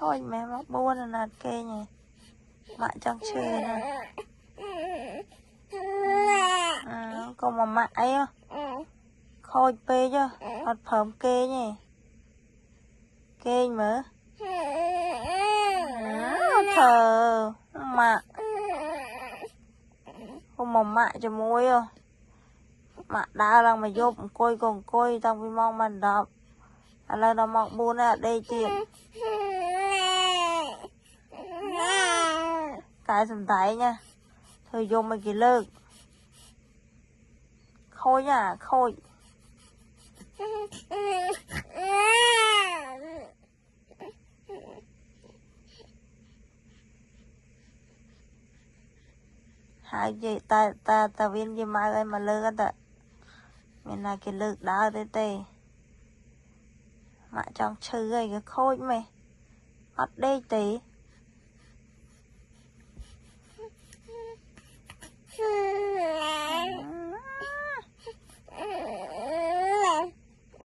khôi mẹ mắc buôn là nạt kê nhỉ mẹ trong chơi nè còn mà mẹ ấy khôi pê chứ hot phẩm kê nhỉ kê mở thờ mẹ không mà mẹ cho môi à mẹ đá rằng mà vô coi còn coi tao vì mong mình đọc là nó mọc buôn ở đây tiền cái sầm tay nha thôi vô mấy cái lơ khôi nha khôi hai gì ta viên gì mai ơi mà lơ cái ta mình là cái lơ đá tê tê mà trong chơi cái khôi mày bắt đây tí